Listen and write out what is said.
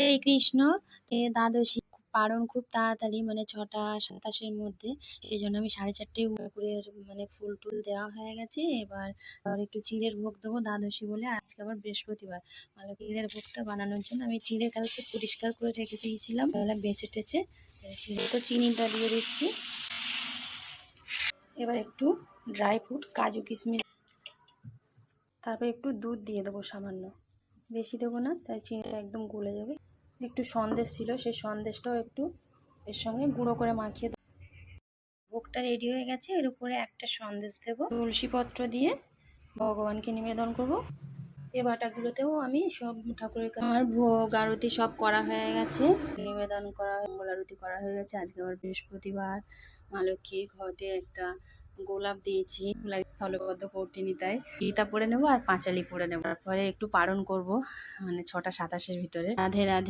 এই কৃষ্ণ দ্বাদশী পারণ খুব তাড়াতাড়ি, মানে 6টা 27-এর মধ্যে। সেই জন্য আমি 4:30টায় উপরের মানে ফুল টুল দেওয়া হয়ে গেছে। এবার একটু চিড়ের ভোগ দেবো দ্বাদশী বলে। আজকে আবার বৃহস্পতিবার, মানে চিড়ের ভোগটা বানানোর জন্য আমি চিড়ে কালকে পরিষ্কার করে রেখে দিয়েছিলাম, বেছে টেছে। তো চিনিটা দিয়ে দিচ্ছি। এবার একটু ড্রাই ফ্রুট, কাজু কিশমিশ, তারপর একটু দুধ দিয়ে দেবো সামান্য, বেশি দেবো না, তাই চিনিটা একদম গলে যাবে। একটু সন্দেশ ছিল, সেই সন্দেশটাও একটু এর সঙ্গে গুঁড়ো করে মাখিয়ে দেবো। ভোগটা রেডি হয়ে গেছে। এর উপরে একটা সন্দেশ দেবো, তুলসী পত্র দিয়ে ভগবানকে নিবেদন করব। এ বাটাগুলোতেও আমি সব ঠাকুরের আমার ভোগ আরতি সব করা হয়ে গেছে, নিবেদন করা, মঙ্গল আরতি করা হয়ে গেছে। আজকে আবার বৃহস্পতিবার, মা লক্ষ্মীর ঘটে একটা গোলাপ দিয়েছি, স্থলবদ্ধ পৌর্ণিমি, তাই গীতা পড়ে নেবো আর পাঁচালি পড়ে নেবো। তারপরে একটু পারণ করব, মানে 6টা 27-এর ভিতরে। রাধে রাধে।